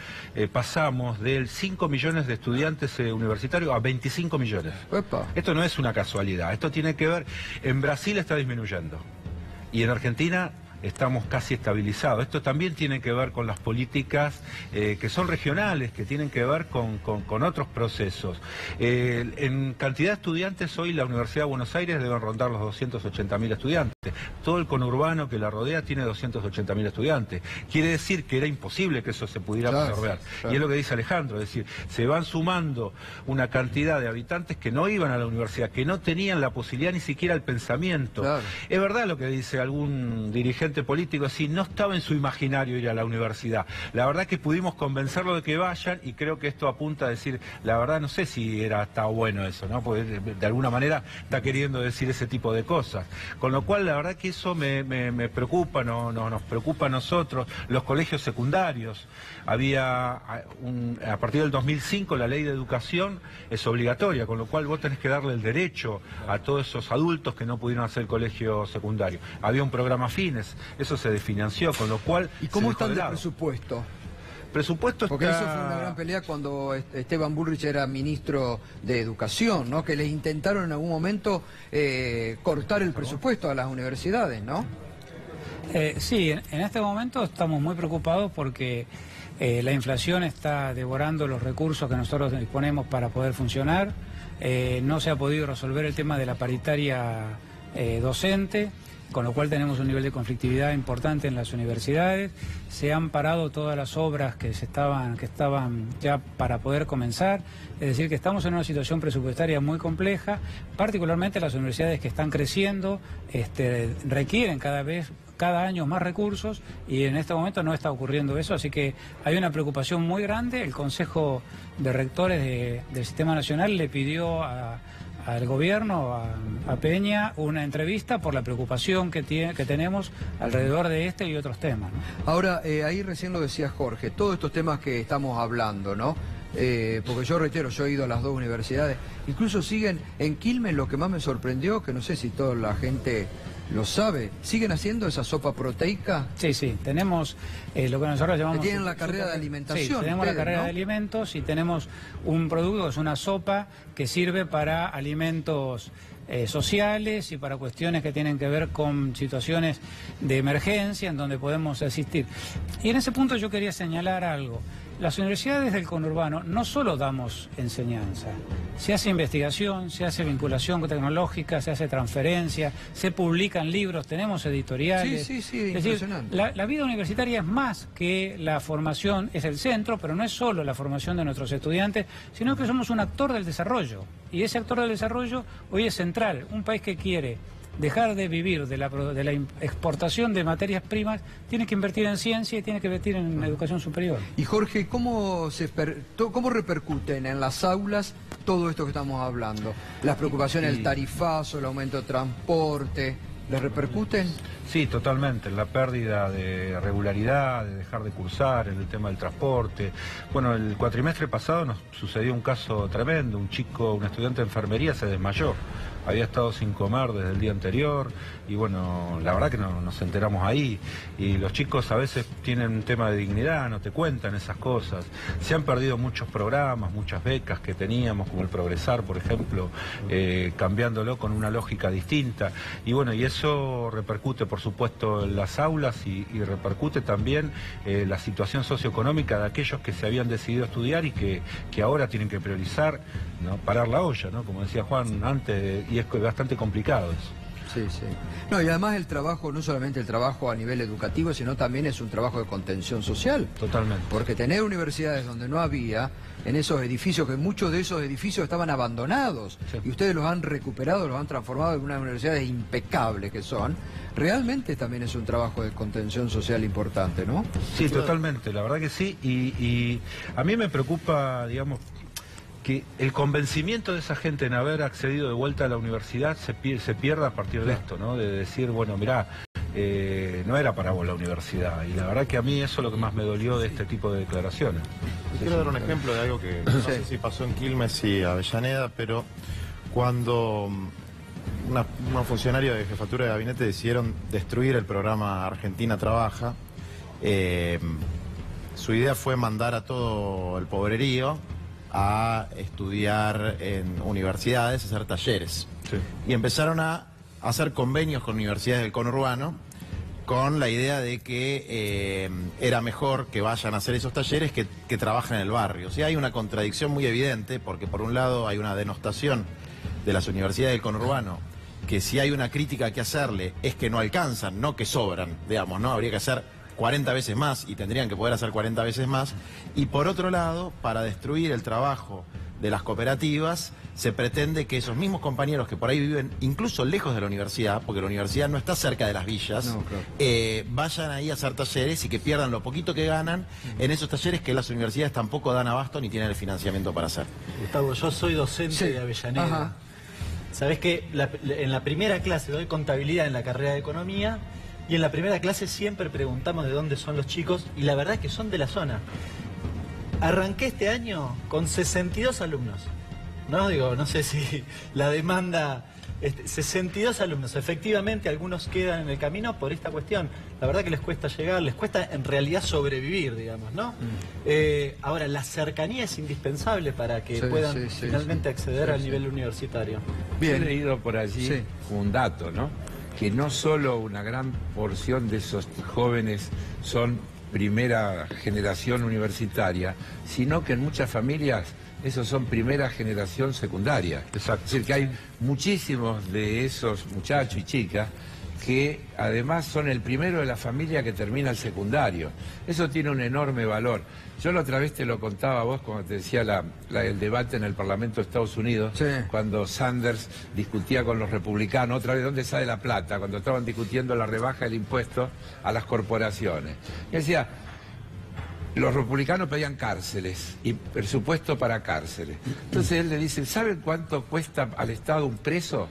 pasamos de 5 millones de estudiantes universitarios a 25 millones. Epa. Esto no es una casualidad, esto tiene que ver... En Brasil está disminuyendo y en Argentina estamos casi estabilizados. Esto también tiene que ver con las políticas que son regionales, que tienen que ver con otros procesos. En cantidad de estudiantes, hoy la Universidad de Buenos Aires debe rondar los 280.000 estudiantes. Todo el conurbano que la rodea tiene 280.000 estudiantes. Quiere decir que era imposible que eso se pudiera absorber. Y es lo que dice Alejandro, es decir, se van sumando una cantidad de habitantes que no iban a la universidad, que no tenían la posibilidad ni siquiera el pensamiento. Es verdad lo que dice algún dirigente político, es decir, no estaba en su imaginario ir a la universidad. La verdad que pudimos convencerlo de que vayan, y creo que esto apunta a decir, la verdad no sé si está bueno eso, ¿no? Porque de alguna manera está queriendo decir ese tipo de cosas. Con lo cual la verdad que eso me preocupa, nos preocupa a nosotros, los colegios secundarios. Había a partir del 2005 la ley de educación es obligatoria, con lo cual vos tenés que darle el derecho a todos esos adultos que no pudieron hacer el colegio secundario. Había un programa Fines, eso se desfinanció, con lo cual... ¿Y cómo están de presupuesto? Presupuesto porque eso fue una gran pelea cuando Esteban Bullrich era ministro de Educación, ¿no? Que les intentaron en algún momento cortar el presupuesto a las universidades, ¿no? Sí, en este momento estamos muy preocupados porque la inflación está devorando los recursos que nosotros disponemos para poder funcionar. No se ha podido resolver el tema de la paritaria docente, con lo cual tenemos un nivel de conflictividad importante en las universidades. Se han parado todas las obras que estaban ya para poder comenzar, es decir, que estamos en una situación presupuestaria muy compleja, particularmente las universidades que están creciendo requieren cada año más recursos, y en este momento no está ocurriendo eso, así que hay una preocupación muy grande. El Consejo de Rectores del Sistema Nacional le pidió al gobierno, a Peña, una entrevista por la preocupación que tenemos alrededor de este y otros temas, ¿no? Ahora, ahí recién lo decía Jorge, todos estos temas que estamos hablando, ¿no? Porque yo reitero, yo he ido a las dos universidades, incluso siguen en Quilmes. Lo que más me sorprendió, que no sé si toda la gente lo sabe, ¿siguen haciendo esa sopa proteica? Sí, tenemos lo que nosotros llamamos... Tienen la carrera de alimentación. Sí, tenemos la carrera de alimentos, y tenemos un producto que es una sopa que sirve para alimentos sociales y para cuestiones que tienen que ver con situaciones de emergencia en donde podemos asistir. Y en ese punto yo quería señalar algo. Las universidades del conurbano no solo damos enseñanza, se hace investigación, se hace vinculación tecnológica, se hace transferencia, se publican libros, tenemos editoriales. Sí, es impresionante. Decir, la vida universitaria es más que la formación, es el centro, pero no es solo la formación de nuestros estudiantes, sino que somos un actor del desarrollo. Y ese actor del desarrollo hoy es central. Un país que quiere dejar de vivir de la exportación de materias primas tiene que invertir en ciencia y tiene que invertir en educación superior. Y Jorge, ¿cómo repercuten en las aulas todo esto que estamos hablando? Las preocupaciones del tarifazo, el aumento de transporte, ¿les repercuten? Sí, totalmente, la pérdida de regularidad, de dejar de cursar, en el tema del transporte. Bueno, el cuatrimestre pasado nos sucedió un caso tremendo, un estudiante de enfermería se desmayó. Había estado sin comer desde el día anterior, y bueno, la verdad que nos enteramos ahí, y los chicos a veces tienen un tema de dignidad, no te cuentan esas cosas. Se han perdido muchos programas, muchas becas que teníamos, como el Progresar, por ejemplo, cambiándolo con una lógica distinta, y bueno, y eso repercute por supuesto en las aulas, y repercute también la situación socioeconómica de aquellos que se habían decidido estudiar y que ahora tienen que priorizar, ¿no? Parar la olla, ¿no? Como decía Juan antes, y es bastante complicado eso. Sí. No, y además el trabajo, no solamente el trabajo a nivel educativo, sino también es un trabajo de contención social. Totalmente. Porque tener universidades donde no había, en esos edificios, que muchos de esos edificios estaban abandonados, y ustedes los han recuperado, los han transformado en unas universidades impecables que son, realmente también es un trabajo de contención social importante, ¿no? Sí, totalmente, la verdad que sí, y a mí me preocupa, digamos, que el convencimiento de esa gente en haber accedido de vuelta a la universidad se pierda a partir de esto, ¿no? De decir, bueno, mirá, no era para vos la universidad. Y la verdad que a mí eso es lo que más me dolió de este tipo de declaraciones. Quiero dar un ejemplo de algo que no sé si pasó en Quilmes y Avellaneda, pero cuando unos funcionarios de jefatura de gabinete decidieron destruir el programa Argentina Trabaja, su idea fue mandar a todo el pobrerío a estudiar en universidades, a hacer talleres. Y empezaron a hacer convenios con universidades del conurbano con la idea de que era mejor que vayan a hacer esos talleres que trabajen en el barrio. O sea, hay una contradicción muy evidente, porque por un lado hay una denostación de las universidades del conurbano, que si hay una crítica que hacerle es que no alcanzan, no que sobran, digamos, ¿no? Habría que hacer 40 veces más y tendrían que poder hacer 40 veces más. Y por otro lado, para destruir el trabajo de las cooperativas, se pretende que esos mismos compañeros que por ahí viven incluso lejos de la universidad, porque la universidad no está cerca de las villas, no, claro, vayan ahí a hacer talleres y que pierdan lo poquito que ganan en esos talleres que las universidades tampoco dan abasto ni tienen el financiamiento para hacer. Gustavo, yo soy docente de Avellaneda. Ajá. Sabés que en la primera clase doy contabilidad en la carrera de economía, y en la primera clase siempre preguntamos de dónde son los chicos, y la verdad es que son de la zona. Arranqué este año con 62 alumnos. No sé si la demanda... 62 alumnos. Efectivamente, algunos quedan en el camino por esta cuestión. La verdad que les cuesta llegar, les cuesta en realidad sobrevivir, digamos, ¿no? Ahora, la cercanía es indispensable para que puedan finalmente acceder al nivel universitario. Bien. He leído por allí un dato, ¿no? Que no solo una gran porción de esos jóvenes son primera generación universitaria, sino que en muchas familias esos son primera generación secundaria. Exacto. Es decir, que hay muchísimos de esos muchachos y chicas que además son el primero de la familia que termina el secundario. Eso tiene un enorme valor. Yo la otra vez te lo contaba a vos cuando te decía el debate en el Parlamento de Estados Unidos, cuando Sanders discutía con los republicanos, otra vez, ¿dónde sale la plata? Cuando estaban discutiendo la rebaja del impuesto a las corporaciones. Y decía, los republicanos pedían cárceles y presupuesto para cárceles. Entonces él le dice, ¿saben cuánto cuesta al Estado un preso?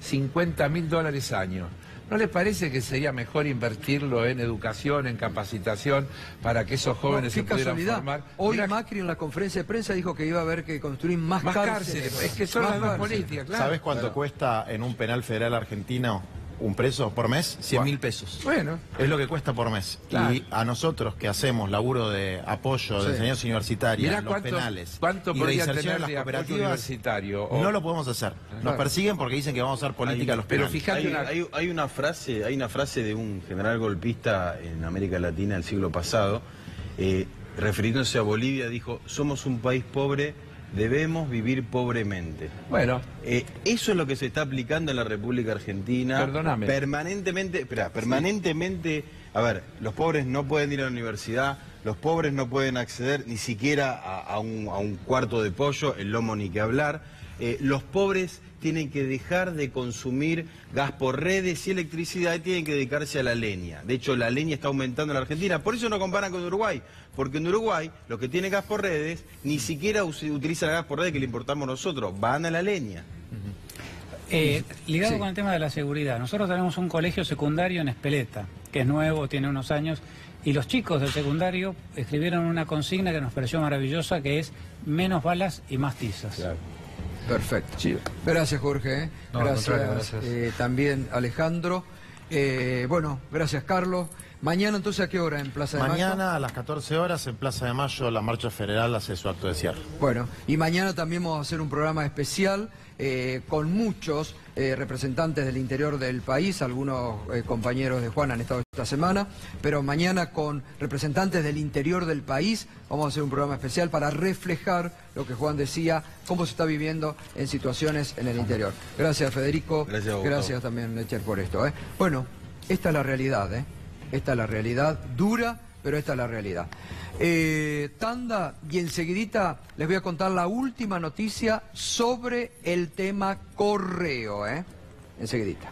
$50.000 año. ¿No les parece que sería mejor invertirlo en educación, en capacitación, para que esos jóvenes se pudieran formar? Hoy Macri en la conferencia de prensa dijo que iba a haber que construir más cárceles. Es que son las dos políticas, claro. ¿Sabes cuánto cuesta en un penal federal argentino un preso por mes? 100.000 pesos. Bueno. Es lo que cuesta por mes. Claro. Y a nosotros que hacemos laburo de apoyo de enseñanza universitaria, los penales, ¿cuánto y podría reinserción tener en las cooperativas universitario? No lo podemos hacer. Nos persiguen porque dicen que vamos a hacer política a los penales. Pero fíjate, hay una frase de un general golpista en América Latina del siglo pasado, refiriéndose a Bolivia, dijo, somos un país pobre, debemos vivir pobremente. Bueno, eso es lo que se está aplicando en la República Argentina. Perdóname. Permanentemente, a ver, los pobres no pueden ir a la universidad, los pobres no pueden acceder ni siquiera a un cuarto de pollo, el lomo ni que hablar. Los pobres tienen que dejar de consumir gas por redes y electricidad y tienen que dedicarse a la leña. De hecho, la leña está aumentando en la Argentina. Por eso no comparan con Uruguay. Porque en Uruguay, los que tienen gas por redes, ni siquiera utilizan el gas por redes que le importamos nosotros. Van a la leña. Ligado con el tema de la seguridad. Nosotros tenemos un colegio secundario en Espeleta, que es nuevo, tiene unos años. Y los chicos del secundario escribieron una consigna que nos pareció maravillosa, que es menos balas y más tizas. Claro. Perfecto. Sí. Gracias, Jorge. No, gracias. También Alejandro. Bueno, gracias, Carlos. Mañana, entonces, ¿a qué hora en Plaza de Mayo? Mañana a las 14 horas en Plaza de Mayo la Marcha Federal hace su acto de cierre. Bueno, y mañana también vamos a hacer un programa especial con muchos representantes del interior del país. Algunos compañeros de Juan han estado esta semana, pero mañana con representantes del interior del país vamos a hacer un programa especial para reflejar lo que Juan decía, cómo se está viviendo en situaciones en el interior. Gracias, Federico. Gracias también, Lecher, por esto. Bueno, esta es la realidad, Esta es la realidad, dura, pero esta es la realidad. Tanda, y enseguidita les voy a contar la última noticia sobre el tema correo, Enseguidita.